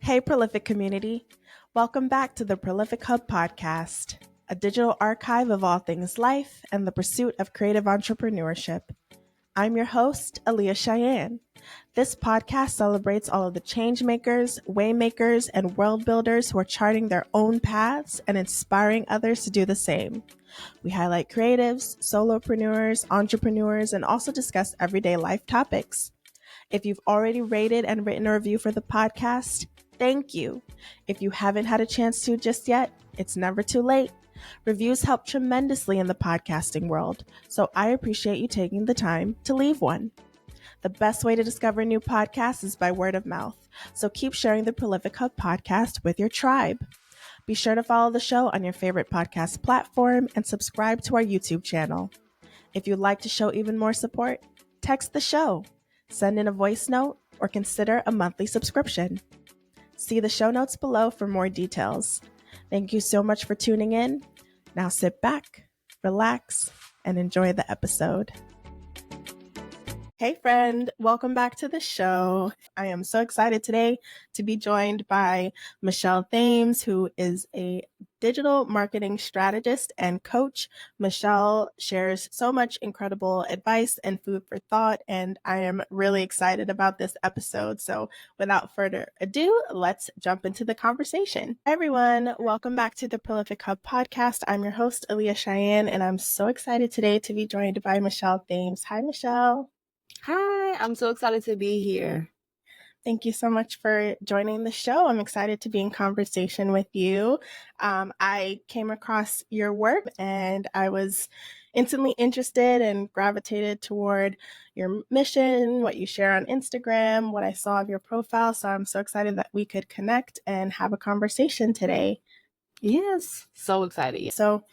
Hey, Prolific community. Welcome back to the Prolific Hub podcast, a digital archive of all things life and the pursuit of creative entrepreneurship. I'm your host, Aaliyah Cheyenne. This podcast celebrates all of the change makers, way makers, and world builders who are charting their own paths and inspiring others to do the same. We highlight creatives, solopreneurs, entrepreneurs, and also discuss everyday life topics. If you've already rated and written a review for the podcast, thank you. If you haven't had a chance to just yet, it's never too late. Reviews help tremendously in the podcasting world, so I appreciate you taking the time to leave one. The best way to discover new podcasts is by word of mouth, so keep sharing the Prolific Hub podcast with your tribe. Be sure to follow the show on your favorite podcast platform and subscribe to our YouTube channel. If you'd like to show even more support, text the show, send in a voice note, or consider a monthly subscription. See the show notes below for more details. Thank you so much for tuning in. Now sit back, relax, and enjoy the episode. Hey friend, welcome back to the show. I am so excited today to be joined by Michelle Thames, who is a digital marketing strategist and coach. Michelle shares so much incredible advice and food for thought, and I am really excited about this episode. So without further ado, let's jump into the conversation. Hi everyone, welcome back to the Prolific Hub podcast. I'm your host, Aaliyah Cheyenne, and I'm so excited today to be joined by Michelle Thames. Hi, Michelle. Hi, I'm so excited to be here. Thank you so much for joining the show. I'm excited to be in conversation with you. I came across your work and I was instantly interested and gravitated toward your mission, what you share on Instagram, what I saw of your profile. So I'm so excited that we could connect and have a conversation today. Yes, so excited. So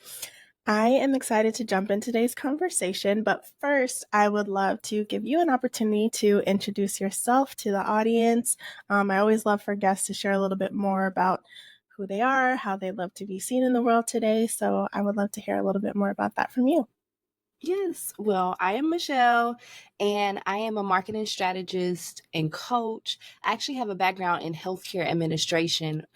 I am excited to jump in today's conversation, but first, I would love to give you an opportunity to introduce yourself to the audience. I always love for guests to share a little bit more about who they are, how they love to be seen in the world today. So I would love to hear a little bit more about that from you. Yes, well, I am Michelle, and I am a marketing strategist and coach. I actually have a background in healthcare administration,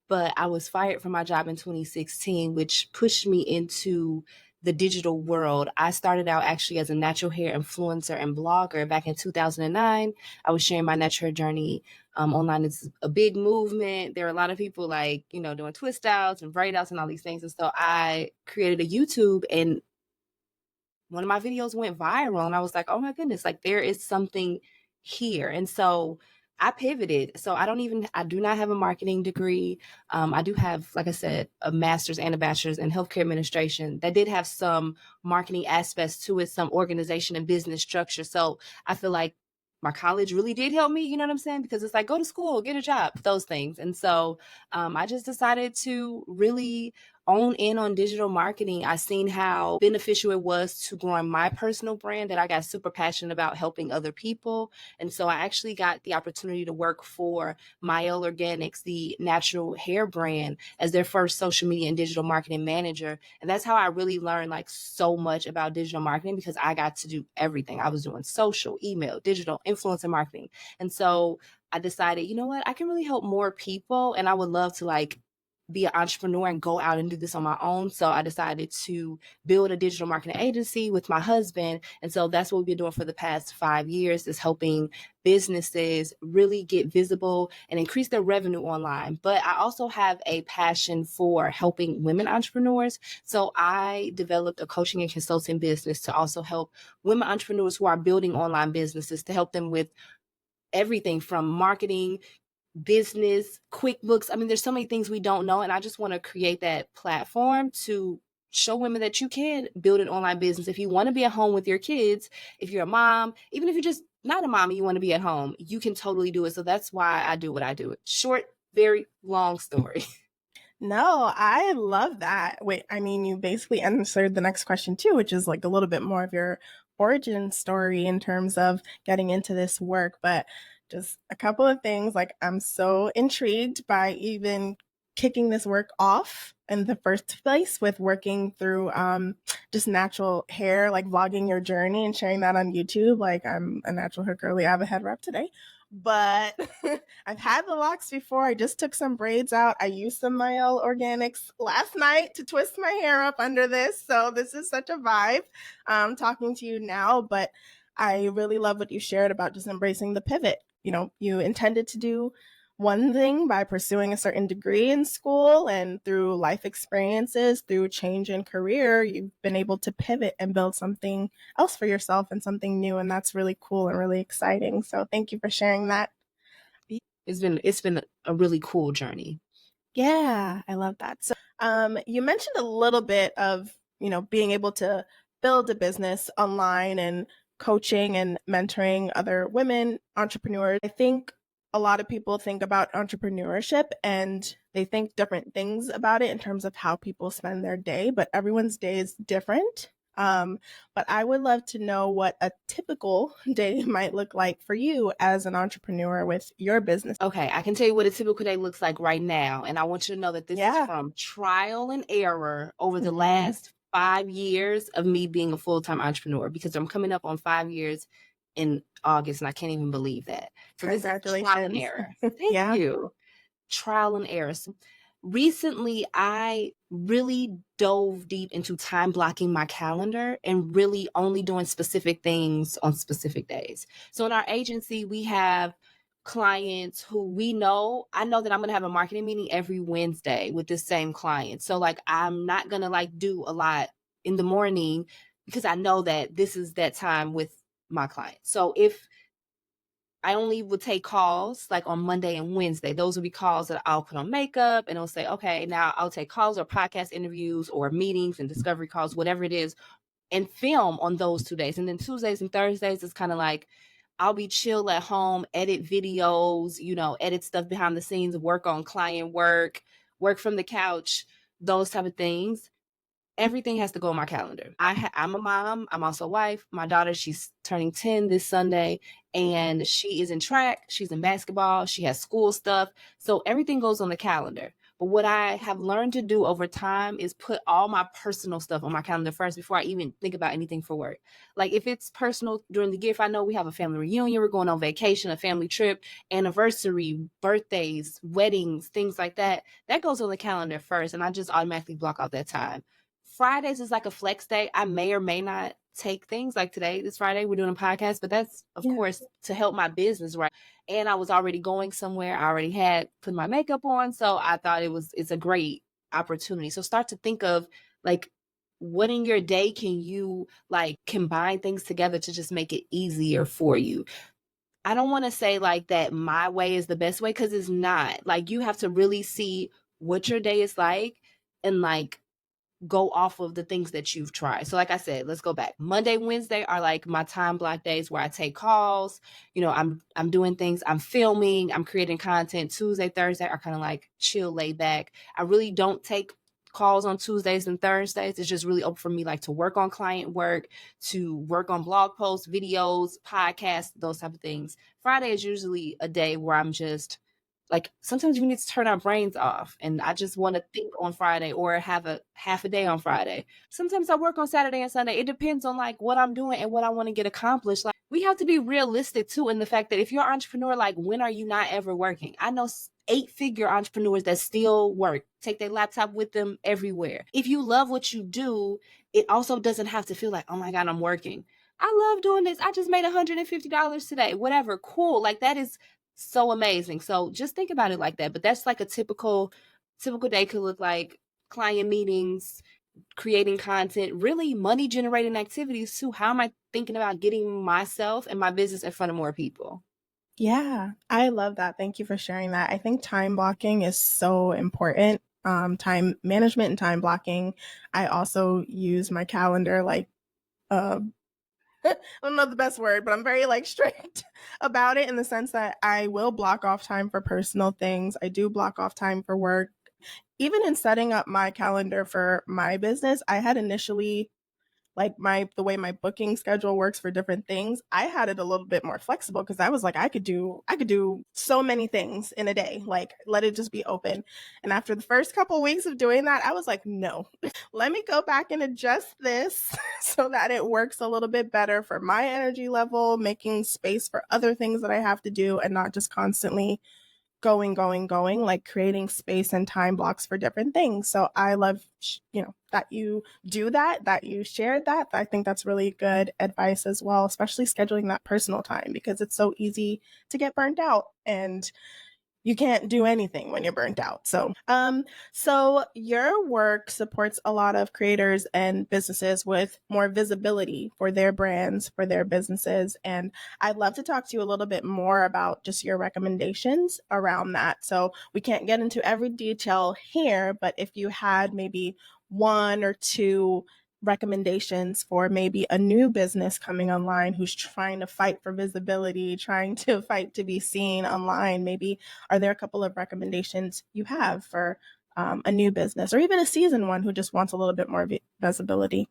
but I was fired from my job in 2016, which pushed me into the digital world. I started out actually as a natural hair influencer and blogger back in 2009. I was sharing my natural hair journey online. It's a big movement. There are a lot of people doing twist outs and braid outs and all these things. And so I created a YouTube, and one of my videos went viral, and I was like, oh my goodness, like there is something here. And so I pivoted. So I do not have a marketing degree. I do have, like I said, a master's and a bachelor's in healthcare administration that did have some marketing aspects to it, some organization and business structure. So I feel like my college really did help me, you know what I'm saying? Because it's like, go to school, get a job, those things. And so I just decided to really own in on digital marketing. I seen how beneficial it was to growing my personal brand, that I got super passionate about helping other people. And so I actually got the opportunity to work for Mael Organics, the natural hair brand, as their first social media and digital marketing manager. And that's how I really learned like so much about digital marketing, because I got to do everything. I was doing social, email, digital, influencer marketing. And so I decided, you know what, I can really help more people, and I would love to be an entrepreneur and go out and do this on my own. So I decided to build a digital marketing agency with my husband. And so that's what we've been doing for the past 5 years, is helping businesses really get visible and increase their revenue online. But I also have a passion for helping women entrepreneurs. So I developed a coaching and consulting business to also help women entrepreneurs who are building online businesses, to help them with everything from marketing, business, QuickBooks. I mean, there's so many things we don't know. And I just want to create that platform to show women that you can build an online business. If you want to be at home with your kids, if you're a mom, even if you're just not a mom and you want to be at home, you can totally do it. So that's why I do what I do. Short, very long story. No, I love that. Wait, I mean, you basically answered the next question too, which is like a little bit more of your origin story in terms of getting into this work. But just a couple of things, like I'm so intrigued by even kicking this work off in the first place with working through just natural hair, like vlogging your journey and sharing that on YouTube. Like, I'm a natural hair girly. I have a head wrap today, but I've had the locks before. I just took some braids out. I used some Mielle Organics last night to twist my hair up under this. So this is such a vibe talking to you now, but I really love what you shared about just embracing the pivot. You know, you intended to do one thing by pursuing a certain degree in school, and through life experiences, through change in career, you've been able to pivot and build something else for yourself and something new. And that's really cool and really exciting. So thank you for sharing that. It's been a really cool journey. Yeah, I love that. So you mentioned a little bit of, you know, being able to build a business online and coaching and mentoring other women entrepreneurs. I think a lot of people think about entrepreneurship and they think different things about it in terms of how people spend their day, but everyone's day is different. But I would love to know what a typical day might look like for you as an entrepreneur with your business. Okay, I can tell you what a typical day looks like right now. And I want you to know that this is Yeah. from trial and error over the last 5 years of me being a full-time entrepreneur, because I'm coming up on 5 years in August and I can't even believe that. So this is trial and Congratulations. error. Thank Yeah. you. Trial and error. So recently, I really dove deep into time blocking my calendar and really only doing specific things on specific days. So in our agency, we have clients who I know that I'm going to have a marketing meeting every Wednesday with this same client. So like, I'm not going to like do a lot in the morning because I know that this is that time with my client. So if I only would take calls like on Monday and Wednesday. Those would be calls that I'll put on makeup and it'll say, okay, now I'll take calls or podcast interviews or meetings and discovery calls, whatever it is, and film on those 2 days. And then Tuesdays and Thursdays is kind of like, I'll be chill at home, edit videos, edit stuff behind the scenes, work on client work from the couch, those type of things. Everything has to go on my calendar. I'm a mom. I'm also a wife. My daughter, she's turning 10 this Sunday, and she is in track. She's in basketball. She has school stuff. So everything goes on the calendar. But what I have learned to do over time is put all my personal stuff on my calendar first before I even think about anything for work. Like if it's personal during the year, if I know we have a family reunion, we're going on vacation, a family trip, anniversary, birthdays, weddings, things like that, that goes on the calendar first. And I just automatically block out that time. Fridays is like a flex day. I may or may not take things like today, this Friday, we're doing a podcast, but that's of course to help my business, right? And I was already going somewhere. I already had put my makeup on. So I thought it's a great opportunity. So start to think of like, what in your day can you like combine things together to just make it easier for you? I don't want to say like that my way is the best way, because it's not. Like you have to really see what your day is like and like go off of the things that you've tried. So like I said, let's go back. Monday, Wednesday are like my time block days where I take calls. I'm doing things, I'm filming, I'm creating content. Tuesday, Thursday are kind of like chill, lay back. I really don't take calls on Tuesdays and Thursdays. It's just really open for me like to work on client work, to work on blog posts, videos, podcasts, those type of things. Friday is usually a day where I'm just like, sometimes we need to turn our brains off, and I just want to think on Friday or have a half a day on Friday. Sometimes I work on Saturday and Sunday. It depends on like what I'm doing and what I want to get accomplished. Like we have to be realistic too in the fact that if you're an entrepreneur, like when are you not ever working? I know 8-figure entrepreneurs that still work, take their laptop with them everywhere. If you love what you do, it also doesn't have to feel like, oh my God, I'm working. I love doing this. I just made $150 today. Whatever. Cool. Like that is so amazing. So just think about it like that. But that's like a typical day could look like client meetings, creating content, really money generating activities too. How am I thinking about getting myself and my business in front of more people? Yeah, I love that. Thank you for sharing that. I think time blocking is so important. Time management and time blocking. I also use my calendar like I don't know the best word, but I'm very like strict about it in the sense that I will block off time for personal things. I do block off time for work. Even in setting up my calendar for my business, I had initially like the way my booking schedule works for different things, I had it a little bit more flexible because I was like, I could do so many things in a day. Like, let it just be open. And after the first couple of weeks of doing that, I was like, no, let me go back and adjust this so that it works a little bit better for my energy level, making space for other things that I have to do and not just constantly going, like creating space and time blocks for different things. So I love, that you do that, that you shared that. I think that's really good advice as well, especially scheduling that personal time because it's so easy to get burnt out and you can't do anything when you're burnt out. So your work supports a lot of creators and businesses with more visibility for their brands, for their businesses. And I'd love to talk to you a little bit more about just your recommendations around that. So we can't get into every detail here, but if you had maybe one or two recommendations for maybe a new business coming online who's trying to fight for visibility, trying to fight to be seen online, maybe are there a couple of recommendations you have for a new business or even a seasoned one who just wants a little bit more visibility?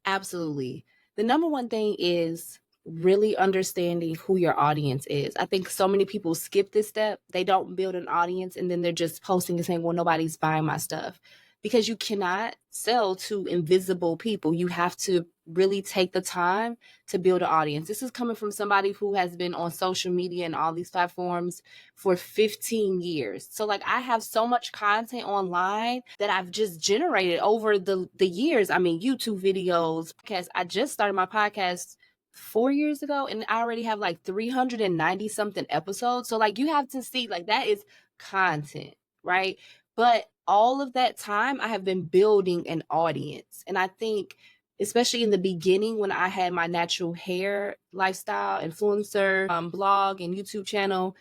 Absolutely. The number one thing is really understanding who your audience is. I think so many people skip this step. They don't build an audience and then they're just posting and saying, well, nobody's buying my stuff. Because you cannot sell to invisible people. You have to really take the time to build an audience. This is coming from somebody who has been on social media and all these platforms for 15 years. So like I have so much content online that I've just generated over the years. I mean, YouTube videos, podcasts. I just started my podcast 4 years ago and I already have like 390 something episodes. So like you have to see like that is content, right? But all of that time I have been building an audience. And I think especially in the beginning when I had my natural hair lifestyle influencer blog and YouTube channel,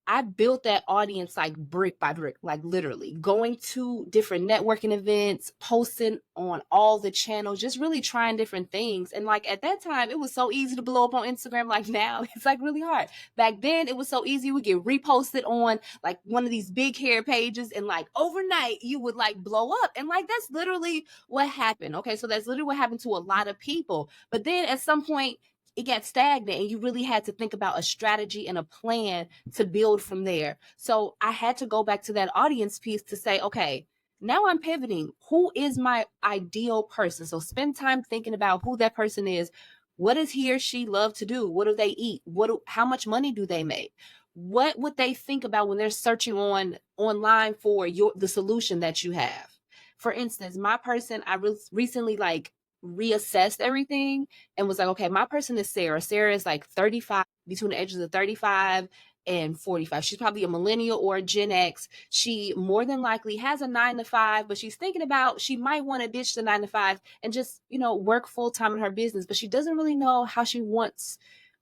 I built that audience like brick by brick, like literally going to different networking events, posting on all the channels, just really trying different things. And like at that time, it was so easy to blow up on Instagram. Like now, it's like really hard. Back then, it was so easy. We get reposted on like one of these big hair pages, and like overnight, you would like blow up. And like that's literally what happened. Okay, so that's literally what happened to a lot of people. But then at some point, it got stagnant and you really had to think about a strategy and a plan to build from there. So I had to go back to that audience piece to say, okay, now I'm pivoting. Who is my ideal person? So spend time thinking about who that person is. What does he or she love to do? What do they eat? How much money do they make? What would they think about when they're searching online for the solution that you have? For instance, my person, I recently like reassessed everything and was like, okay, my person is Sarah. Sarah is like 35, between the ages of 35 and 45. She's probably a millennial or a Gen X. She more than likely has a 9 to 5, but she's thinking about she might want to ditch the 9 to 5 and just, work full time in her business, but she doesn't really know how she wants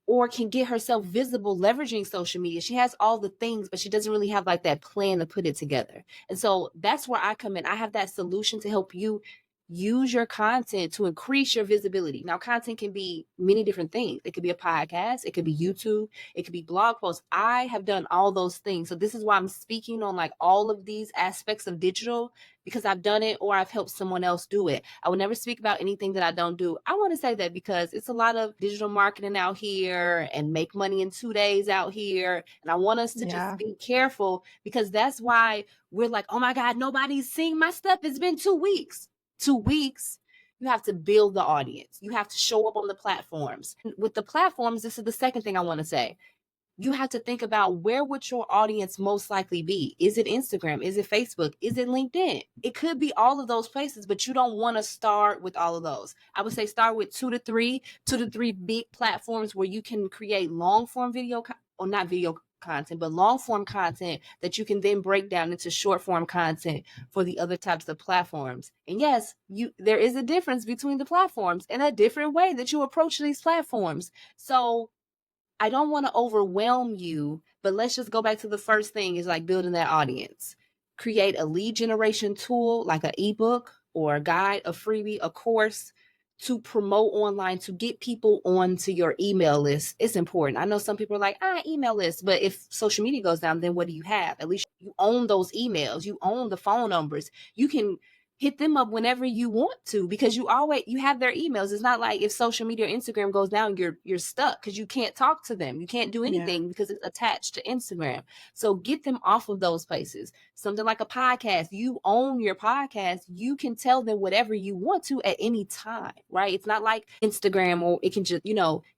or can get herself visible leveraging social media. She has all the things, but she doesn't really have like that plan to put it together. And so that's where I come in. I have that solution to help you use your content to increase your visibility. Now, content can be many different things. It could be a podcast, it could be YouTube, it could be blog posts. I have done all those things. So this is why I'm speaking on like all of these aspects of digital, because I've done it or I've helped someone else do it. I would never speak about anything that I don't do. I want to say that because it's a lot of digital marketing out here and make money in 2 days out here. And I want us to just be careful because that's why we're like, oh my God, nobody's seeing my stuff. It's been 2 weeks. 2 weeks, you have to build the audience. You have to show up on the platforms. With the platforms, this is the second thing I want to say. You have to think about where would your audience most likely be? Is it Instagram? Is it Facebook? Is it LinkedIn? It could be all of those places, but you don't want to start with all of those. I would say start with two to three big platforms where you can create long form video, or not video content, but long form content that you can then break down into short form content for the other types of platforms. And yes, there is a difference between the platforms and a different way that you approach these platforms. So I don't want to overwhelm you, but let's just go back to the first thing is like building that audience. Create a lead generation tool like an ebook or a guide, a freebie, a course to promote online, to get people onto your email list. It's important. I know some people are like, email list, but if social media goes down, then what do you have? At least you own those emails. You own the phone numbers. You can hit them up whenever you want to, because you have their emails. It's not like if social media or Instagram goes down, you're stuck because you can't talk to them. You can't do anything because it's attached to Instagram. So get them off of those places. Something like a podcast, you own your podcast. You can tell them whatever you want to at any time, right? It's not like Instagram, or it can just,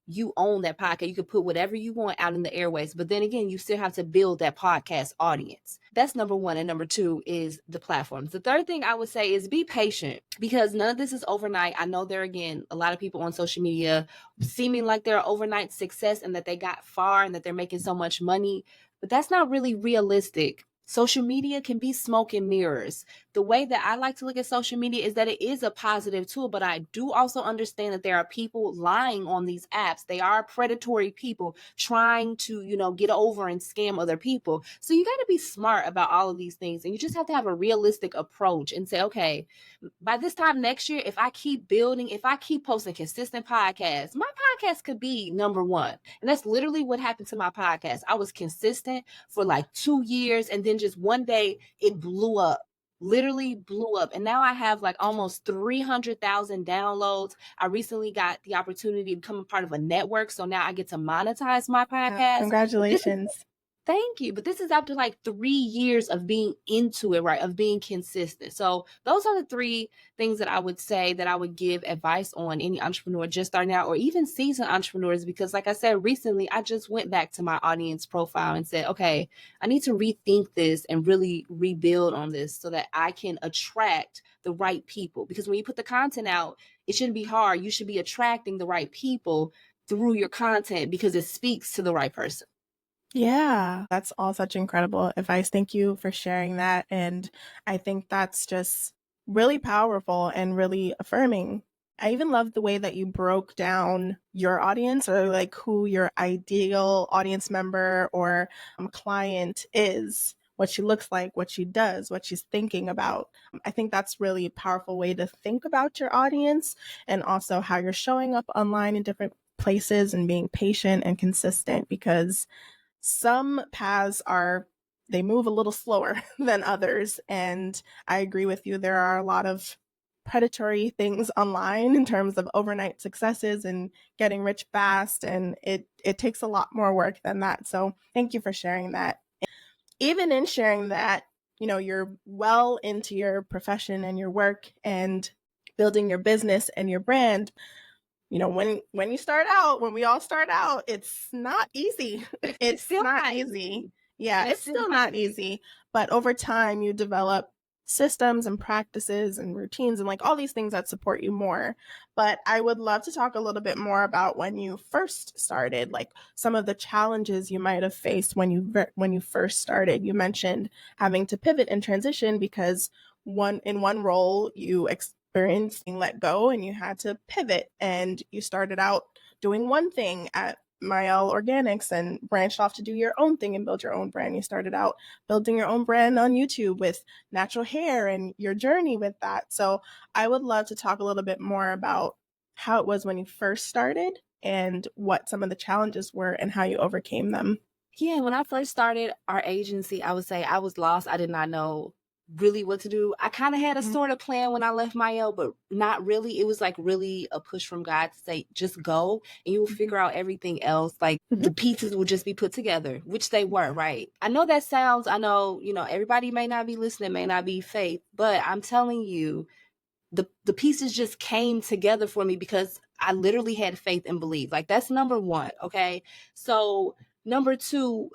you own that podcast. You can put whatever you want out in the airways. But then again, you still have to build that podcast audience. That's number one. And number two is the platforms. The third thing I would say is be patient, because none of this is overnight. I know there are, again, a lot of people on social media seeming like they're overnight success and that they got far and that they're making so much money, but that's not really realistic. Social media can be smoke and mirrors. The way that I like to look at social media is that it is a positive tool, but I do also understand that there are people lying on these apps. They are predatory people trying to, get over and scam other people. So you got to be smart about all of these things, and you just have to have a realistic approach and say, okay, by this time next year, if I keep posting consistent podcasts, my podcast could be number one. And that's literally what happened to my podcast. I was consistent for like 2 years, and then just one day it blew up. Literally blew up. And now I have like almost 300,000 downloads. I recently got the opportunity to become a part of a network. So now I get to monetize my podcast. Congratulations. Thank you. But this is after like 3 years of being into it, right? Of being consistent. So those are the three things that I would say that I would give advice on any entrepreneur just starting out, or even seasoned entrepreneurs. Because like I said, recently, I just went back to my audience profile and said, okay, I need to rethink this and really rebuild on this so that I can attract the right people. Because when you put the content out, it shouldn't be hard. You should be attracting the right people through your content because it speaks to the right person. Yeah, that's all such incredible advice. Thank you for sharing that. And I think that's just really powerful and really affirming. I even love the way that you broke down your audience, or like who your ideal audience member or client is, what she looks like, what she does, what she's thinking about. I think that's really a powerful way to think about your audience, and also how you're showing up online in different places and being patient and consistent, because some paths they move a little slower than others. And I agree with you. There are a lot of predatory things online in terms of overnight successes and getting rich fast. And it takes a lot more work than that. So thank you for sharing that. Even in sharing that, you're well into your profession and your work and building your business and your brand. When you start out, when we all start out, it's not easy. It's still not easy. Yeah, it's still not easy. But over time, you develop systems and practices and routines and like all these things that support you more. But I would love to talk a little bit more about when you first started, like some of the challenges you might have faced when you first started. You mentioned having to pivot and transition because in one role you experienced being let go and you had to pivot, and you started out doing one thing at Mael Organics and branched off to do your own thing and build your own brand. You started out building your own brand on YouTube with natural hair and your journey with that. So I would love to talk a little bit more about how it was when you first started and what some of the challenges were and how you overcame them. Yeah, when I first started our agency, I would say I was lost. I did not know really what to do. I kind of had a sort of plan when I left Mael, but not really. It was like really a push from God to say, just go and you will figure out everything else. Like the pieces will just be put together, which they were, right? I know, everybody may not be listening, may not be faith, but I'm telling you, the pieces just came together for me because I literally had faith and belief. Like that's number one. Okay. So number two,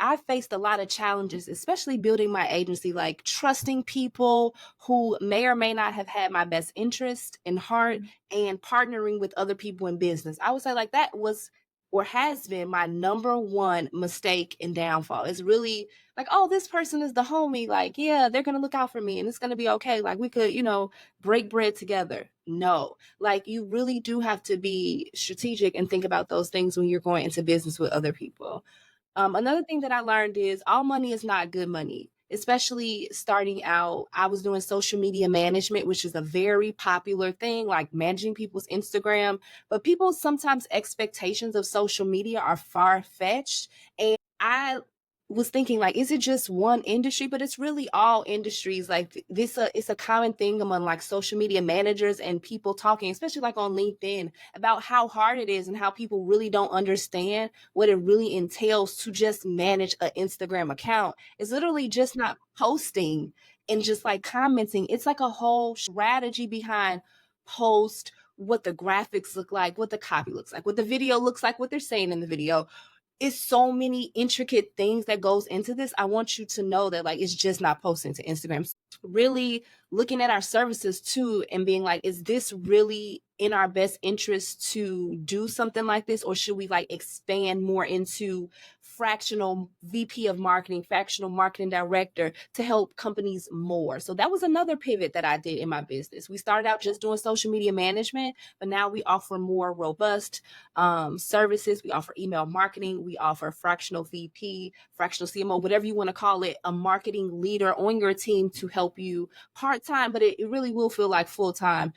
I faced a lot of challenges, especially building my agency, like trusting people who may or may not have had my best interest in heart, and partnering with other people in business. I would say like that was or has been my number one mistake and downfall. It's really like, oh, this person is the homie. Like, yeah, they're going to look out for me and it's going to be okay. Like we could, break bread together. No, like you really do have to be strategic and think about those things when you're going into business with other people. Another thing that I learned is all money is not good money, especially starting out. I was doing social media management, which is a very popular thing, like managing people's Instagram. But people's sometimes expectations of social media are far fetched. And I was thinking like, is it just one industry? But it's really all industries. Like this, it's a common thing among like social media managers and people talking, especially like on LinkedIn, about how hard it is and how people really don't understand what it really entails to just manage an Instagram account. It's literally just not posting and just like commenting. It's like a whole strategy behind post, what the graphics look like, what the copy looks like, what the video looks like, what they're saying in the video. It's so many intricate things that goes into this. I want you to know that like it's just not posting to Instagram. Really looking at our services too and being like, is this really in our best interest to do something like this, or should we like expand more into fractional VP of marketing, fractional marketing director to help companies more? So that was another pivot that I did in my business. We started out just doing social media management, but now we offer more robust services. We offer email marketing. We offer fractional VP, fractional CMO, whatever you want to call it, a marketing leader on your team to help you part-time, but it really will feel like full-time,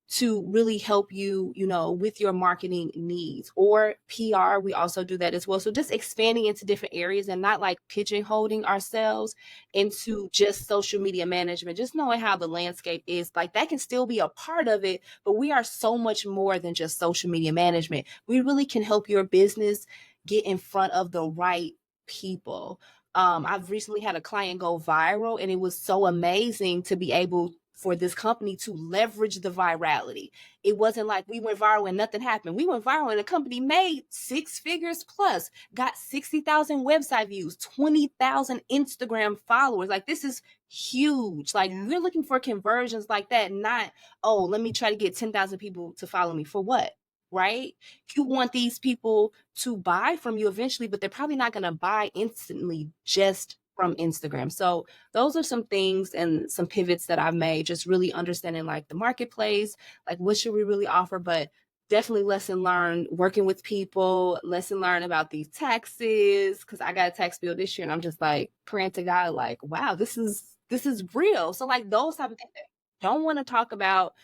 to really help you, you know, with your marketing needs. Or PR, we also do that as well. So just expanding into different areas and not like pigeonholing ourselves into just social media management, just knowing how the landscape is. Like that can still be a part of it, but we are so much more than just social media management. We really can help your business get in front of the right people. I've recently had a client go viral, and it was so amazing to be able for this company to leverage the virality. It wasn't like we went viral and nothing happened. We went viral and the company made 6 figures plus, got 60,000 website views, 20,000 Instagram followers. Like this is huge. Like we're looking for conversions like that, not, oh, let me try to get 10,000 people to follow me. For what? Right? You want these people to buy from you eventually, but they're probably not going to buy instantly just from Instagram. So those are some things and some pivots that I've made, just really understanding like the marketplace, like what should we really offer, but definitely lesson learned working with people, lesson learned about these taxes, because I got a tax bill this year and I'm just like praying to God, like, wow, this is real. So like those type of things I don't want to talk about.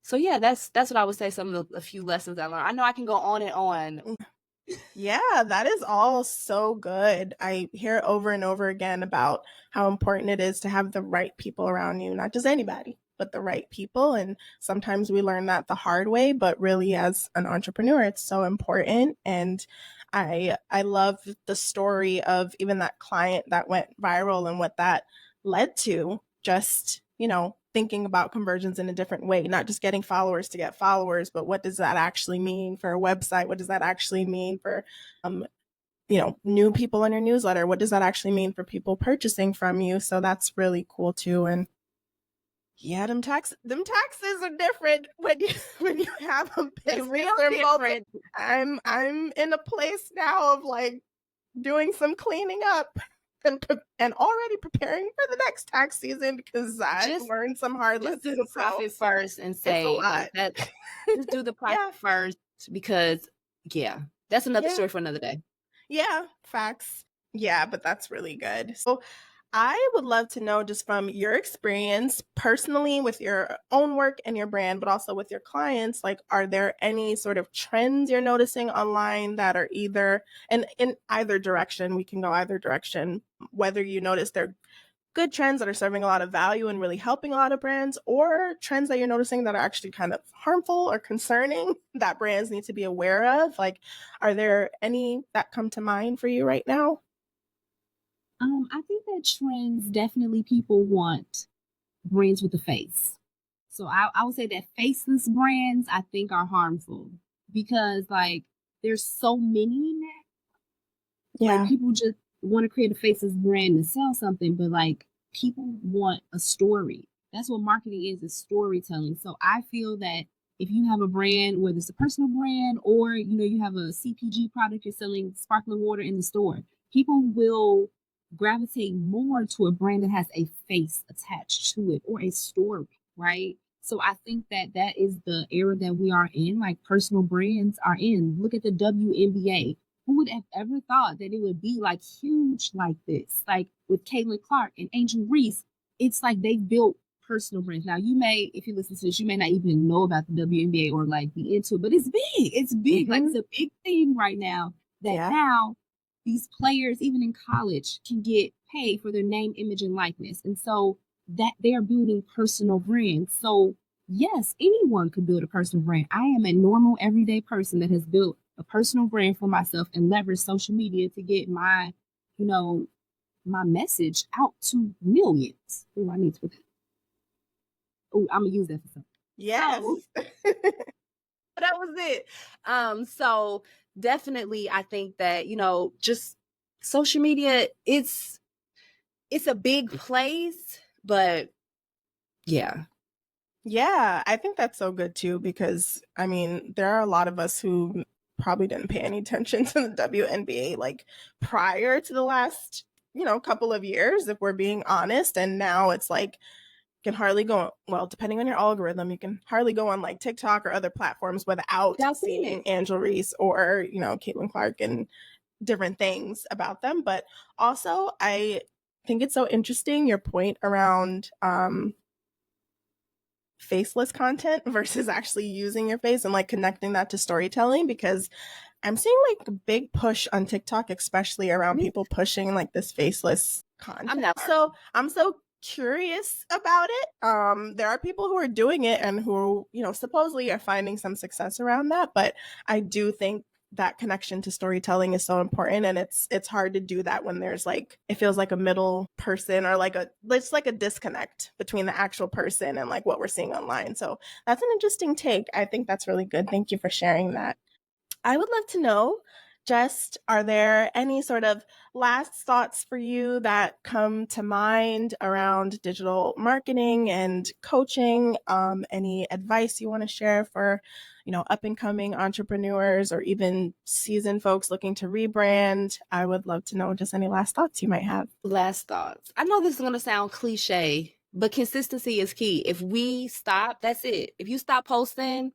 So yeah, that's what I would say, some of a few lessons I learned. I know I can go on and on. Yeah, that is all so good. I hear over and over again about how important it is to have the right people around you, not just anybody, but the right people. And sometimes we learn that the hard way, but really as an entrepreneur, it's so important. And I love the story of even that client that went viral and what that led to. Just, you know, thinking about conversions in a different way, not just getting followers to get followers, but what does that actually mean for a website? What does that actually mean for, you know, new people in your newsletter? What does that actually mean for people purchasing from you? So that's really cool too. And yeah, them taxes are different when you have a business. Real different. I'm in a place now of like doing some cleaning up and already preparing for the next tax season because I learned some hard lessons. Just do the profit first and say that. Just do the profit first, because that's another story for another day. Yeah, facts. Yeah, but that's really good. So I would love to know, just from your experience personally with your own work and your brand, but also with your clients, like, are there any sort of trends you're noticing online that are either, and in either direction, we can go either direction, whether you notice they're good trends that are serving a lot of value and really helping a lot of brands, or trends that you're noticing that are actually kind of harmful or concerning that brands need to be aware of? Like, are there any that come to mind for you right now? I think that trends, definitely people want brands with a face. So I would say that faceless brands I think are harmful, because like there's so many now. Yeah. Like people just want to create a faceless brand to sell something, but like people want a story. That's what marketing is storytelling. So I feel that if you have a brand, whether it's a personal brand or you have a CPG product, you're selling sparkling water in the store, people will gravitate more to a brand that has a face attached to it or a story, right? So I think that that is the era that we are in, like personal brands are in. Look at the WNBA. Who would have ever thought that it would be like huge like this? Like with Caitlin Clark and Angel Reese, it's like they built personal brands. Now you may, if you listen to this, you may not even know about the WNBA or like be into it, but it's big. It's big. Like it's a big thing right now that now these players, even in college, can get paid for their name, image, and likeness. And so that they are building personal brands. So yes, anyone could build a personal brand. I am a normal, everyday person that has built a personal brand for myself and leverage social media to get my, my message out to millions. Oh, I need to put that. Oh, I'm gonna use that for something. Yes. So, that was it. So definitely I think that, just social media, it's a big place, but yeah. Yeah, I think that's so good too, because I mean, there are a lot of us who probably didn't pay any attention to the WNBA like prior to the last, couple of years, if we're being honest. And now it's like, you can hardly go, well, depending on your algorithm, you can hardly go on like TikTok or other platforms without seeing Angel Reese or, Caitlin Clark and different things about them. But also, I think it's so interesting your point around faceless content versus actually using your face and like connecting that to storytelling, because I'm seeing like a big push on TikTok, especially around people pushing like this faceless content. I'm so curious about it. There are people who are doing it and who, supposedly are finding some success around that, but I do think that connection to storytelling is so important, and it's hard to do that when there's like, it feels like a middle person, or like it's like a disconnect between the actual person and like what we're seeing online. So that's an interesting take. I think that's really good. Thank you for sharing that. I would love to know, just, are there any sort of last thoughts for you that come to mind around digital marketing and coaching? Any advice you want to share for, up and coming entrepreneurs or even seasoned folks looking to rebrand? I would love to know just any last thoughts you might have. Last thoughts. I know this is going to sound cliche, but consistency is key. If we stop, that's it. If you stop posting,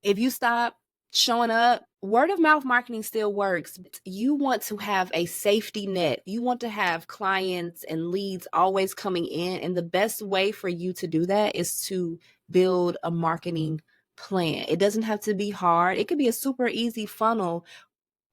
if you stop showing up, word of mouth marketing still works. But you want to have a safety net. You want to have clients and leads always coming in. And the best way for you to do that is to build a marketing plan. It doesn't have to be hard. It could be a super easy funnel.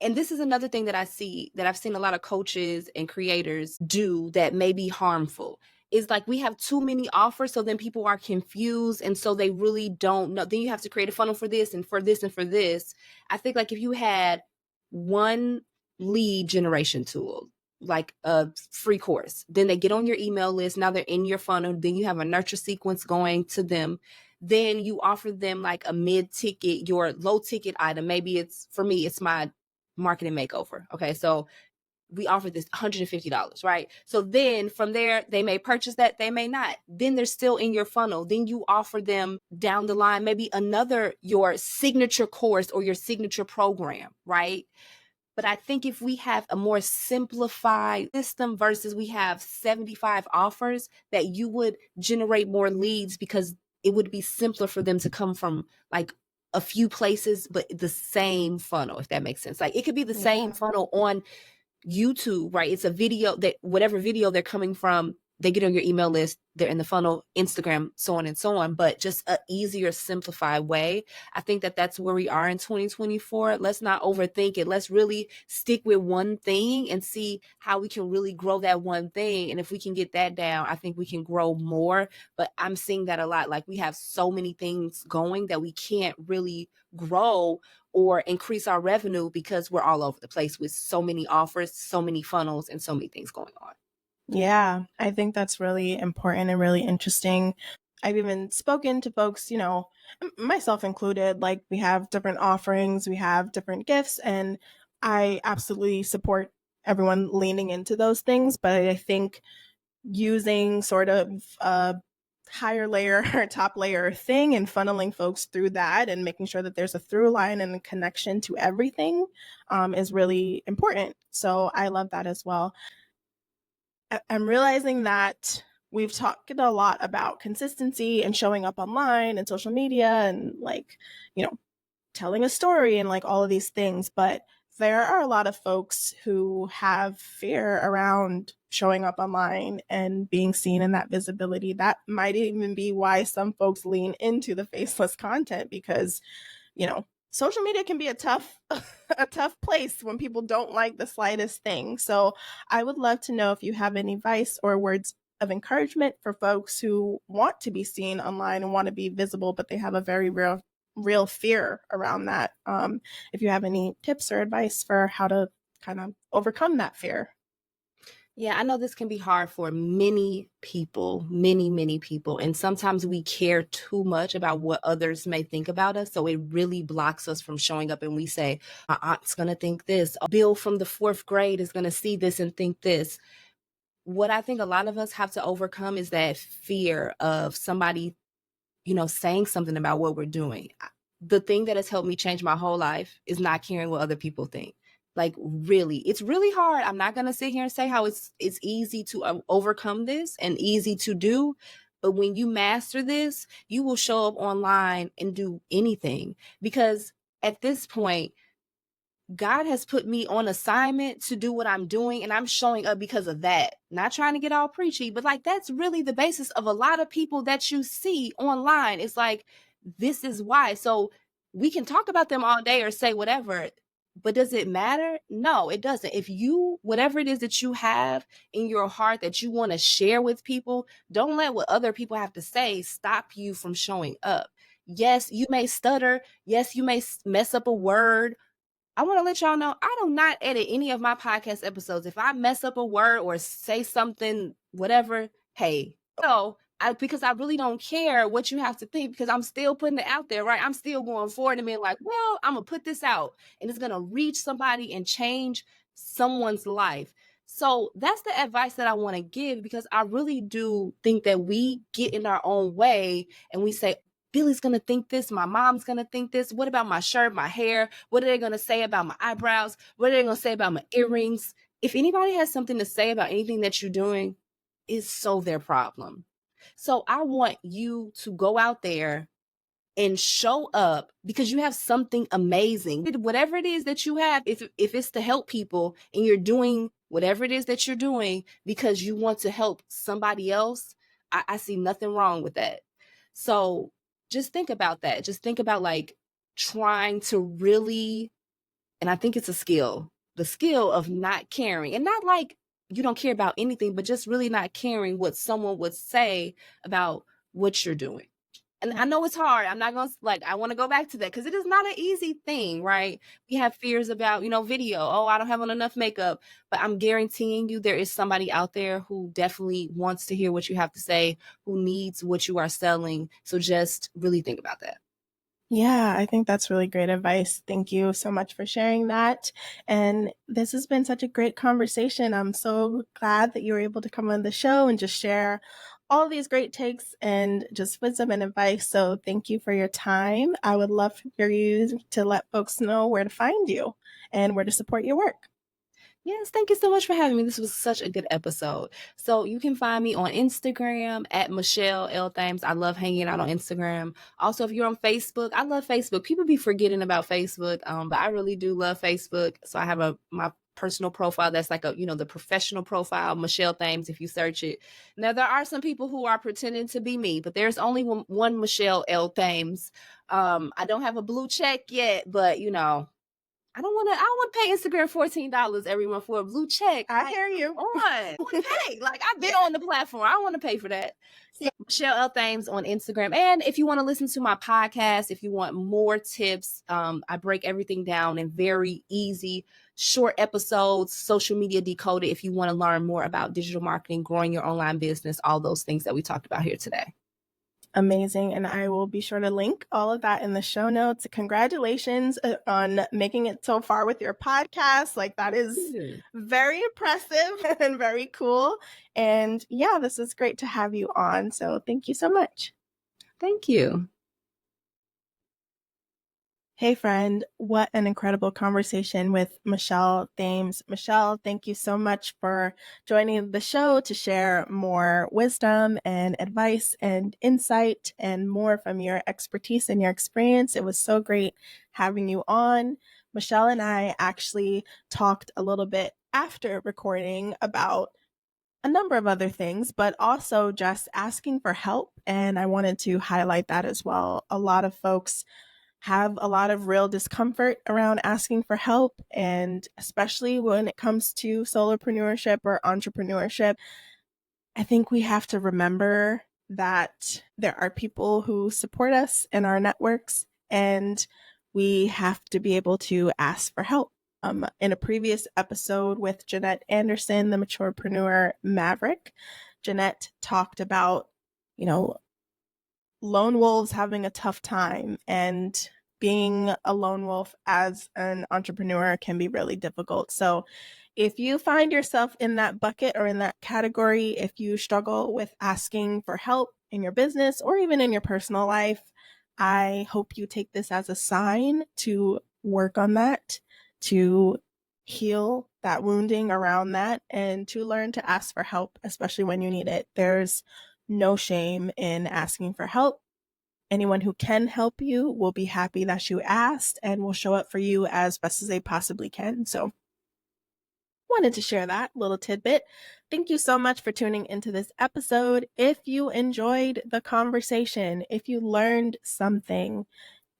And this is another thing that I've seen a lot of coaches and creators do that may be harmful. Is like, we have too many offers, so then people are confused, and so they really don't know. Then you have to create a funnel for this and for this and for this. I think like if you had one lead generation tool, like a free course, then they get on your email list, now they're in your funnel, then you have a nurture sequence going to them. Then you offer them like a mid-ticket, your low-ticket item. Maybe it's, for me, it's my marketing makeover. Okay, so we offer this $150, right? So then from there, they may purchase that, they may not. Then they're still in your funnel. Then you offer them down the line, maybe your signature course or your signature program, right? But I think if we have a more simplified system versus we have 75 offers, that you would generate more leads, because it would be simpler for them to come from like a few places, but the same funnel, if that makes sense. Like, it could be the same funnel on YouTube, right? It's a video that whatever video they're coming from, they get on your email list, they're in the funnel, Instagram, so on and so on, but just a easier, simplified way. I think that that's where we are in 2024. Let's not overthink it. Let's really stick with one thing and see how we can really grow that one thing. And if we can get that down, I think we can grow more. But I'm seeing that a lot. Like, we have so many things going that we can't really grow or increase our revenue because we're all over the place with so many offers, so many funnels, and so many things going on. Yeah, I think that's really important and really interesting. I've even spoken to folks, myself included, like, we have different offerings, we have different gifts, and I absolutely support everyone leaning into those things. But I think using sort of a higher layer or top layer thing and funneling folks through that and making sure that there's a through line and a connection to everything is really important. So I love that as well. I'm realizing that we've talked a lot about consistency and showing up online and social media and like, telling a story and like all of these things. But there are a lot of folks who have fear around showing up online and being seen in that visibility. That might even be why some folks lean into the faceless content, because, social media can be a tough a tough place when people don't like the slightest thing. So I would love to know if you have any advice or words of encouragement for folks who want to be seen online and want to be visible, but they have a very real fear around that. If you have any tips or advice for how to kind of overcome that fear. Yeah, I know this can be hard for many people, many people. And sometimes we care too much about what others may think about us. So it really blocks us from showing up, and we say, my aunt's going to think this. Bill from the 4th grade is going to see this and think this. What I think a lot of us have to overcome is that fear of somebody, saying something about what we're doing. The thing that has helped me change my whole life is not caring what other people think. Like, really, it's really hard. I'm not going to sit here and say how it's easy to overcome this and easy to do. But when you master this, you will show up online and do anything, because at this point, God has put me on assignment to do what I'm doing, and I'm showing up because of that. Not trying to get all preachy, but like, that's really the basis of a lot of people that you see online. It's like, this is why. So we can talk about them all day or say whatever, but does it matter? No, it doesn't. If you, whatever it is that you have in your heart that you want to share with people, don't let what other people have to say stop you from showing up. Yes, you may stutter. Yes, you may mess up a word. I want to let y'all know, I do not edit any of my podcast episodes. If I mess up a word or say something, whatever, hey, because I really don't care what you have to think, because I'm still putting it out there, right? I'm still going forward and being like, well, I'm going to put this out and it's going to reach somebody and change someone's life. So that's the advice that I want to give, because I really do think that we get in our own way and we say, Billy's going to think this. My mom's going to think this. What about my shirt, my hair? What are they going to say about my eyebrows? What are they going to say about my earrings? If anybody has something to say about anything that you're doing, it's so their problem. So I want you to go out there and show up, because you have something amazing. Whatever it is that you have, if it's to help people and you're doing whatever it is that you're doing because you want to help somebody else, I see nothing wrong with that. So just think about that. Just think about like trying to really, and I think it's a skill, the skill of not caring, and not like you don't care about anything, but just really not caring what someone would say about what you're doing. And I know it's hard. I'm not going to I want to go back to that, because it is not an easy thing, right? We have fears about, video. Oh, I don't have on enough makeup, but I'm guaranteeing you there is somebody out there who definitely wants to hear what you have to say, who needs what you are selling. So just really think about that. Yeah, I think that's really great advice. Thank you so much for sharing that. And this has been such a great conversation. I'm so glad that you were able to come on the show and just share all these great takes and just wisdom and advice. So thank you for your time. I would love for you to let folks know where to find you and where to support your work. Yes, thank you so much for having me. This was such a good episode. So you can find me on Instagram at Michelle L. Thames. I love hanging out on Instagram. Also, if you're on Facebook, I love Facebook. People be forgetting about Facebook, but I really do love Facebook. So I have my personal profile that's like the professional profile, Michelle Thames, if you search it. Now, there are some people who are pretending to be me, but there's only one Michelle L. Thames. I don't have a blue check yet, but I don't want to pay Instagram $14 every month for a blue check. I hear you. I want to pay. Like, I've been on the platform. I don't want to pay for that. So, Michelle L. Thames on Instagram. And if you want to listen to my podcast, if you want more tips, I break everything down in very easy, short episodes, social media decoded, if you want to learn more about digital marketing, growing your online business, all those things that we talked about here today. Amazing. And I will be sure to link all of that in the show notes. Congratulations on making it so far with your podcast. Like, that is very impressive and very cool. And yeah, this is great to have you on. So thank you so much. Thank you. Hey friend, what an incredible conversation with Michelle Thames. Michelle, thank you so much for joining the show to share more wisdom and advice and insight and more from your expertise and your experience. It was so great having you on. Michelle and I actually talked a little bit after recording about a number of other things, but also just asking for help. And I wanted to highlight that as well. A lot of folks have a lot of real discomfort around asking for help, and especially when it comes to solopreneurship or entrepreneurship, I think we have to remember that there are people who support us in our networks, and we have to be able to ask for help. In a previous episode with Jeanette Anderson, the maturepreneur maverick, Jeanette talked about, lone wolves having a tough time, and being a lone wolf as an entrepreneur can be really difficult. So if you find yourself in that bucket or in that category, if you struggle with asking for help in your business or even in your personal life, I hope you take this as a sign to work on that, to heal that wounding around that, and to learn to ask for help, especially when you need it. There's no shame in asking for help. Anyone who can help you will be happy that you asked and will show up for you as best as they possibly can. So wanted to share that little tidbit. Thank you so much for tuning into this episode. If you enjoyed the conversation, if you learned something,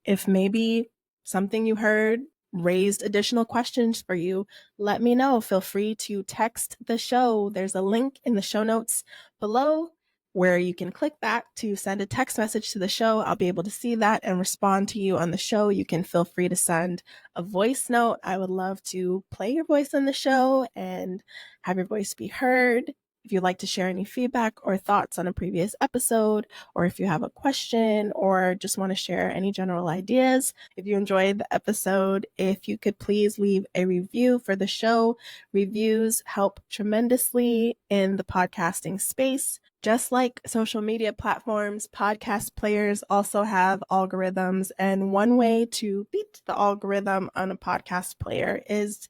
if maybe something you heard raised additional questions for you, let me know. Feel free to text the show. There's a link in the show notes below where you can click that to send a text message to the show. I'll be able to see that and respond to you on the show. You can feel free to send a voice note. I would love to play your voice on the show and have your voice be heard. If you'd like to share any feedback or thoughts on a previous episode, or if you have a question or just want to share any general ideas, if you enjoyed the episode, if you could please leave a review for the show. Reviews help tremendously in the podcasting space. Just like social media platforms, podcast players also have algorithms, and one way to beat the algorithm on a podcast player is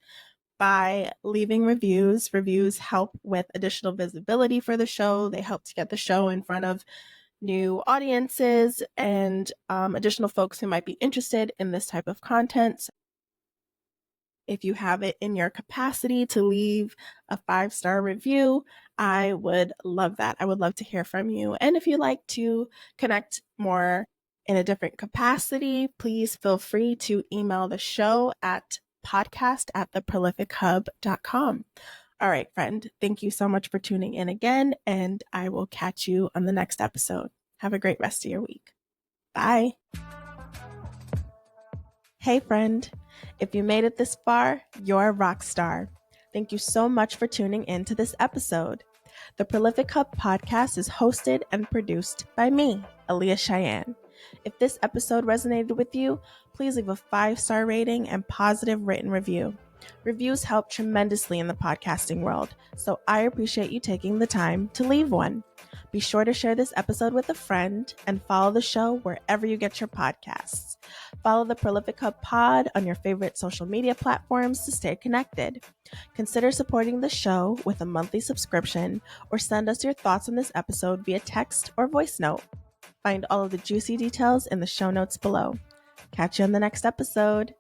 by leaving reviews. Reviews help with additional visibility for the show. They help to get the show in front of new audiences and additional folks who might be interested in this type of content. If you have it in your capacity to leave a 5-star review, I would love that. I would love to hear from you. And if you'd like to connect more in a different capacity, please feel free to email the show at podcast@theprolifichub.com. All right, friend, thank you so much for tuning in again, and I will catch you on the next episode. Have a great rest of your week. Bye. Hey, friend, if you made it this far, you're a rock star. Thank you so much for tuning in to this episode. The Prolific Hub podcast is hosted and produced by me, Aaliyah Cheyenne. If this episode resonated with you, please leave a 5-star rating and positive written review. Reviews help tremendously in the podcasting world, so I appreciate you taking the time to leave one. Be sure to share this episode with a friend and follow the show wherever you get your podcasts. Follow the Prolific Hub Pod on your favorite social media platforms to stay connected. Consider supporting the show with a monthly subscription, or send us your thoughts on this episode via text or voice note. Find all of the juicy details in the show notes below. Catch you on the next episode.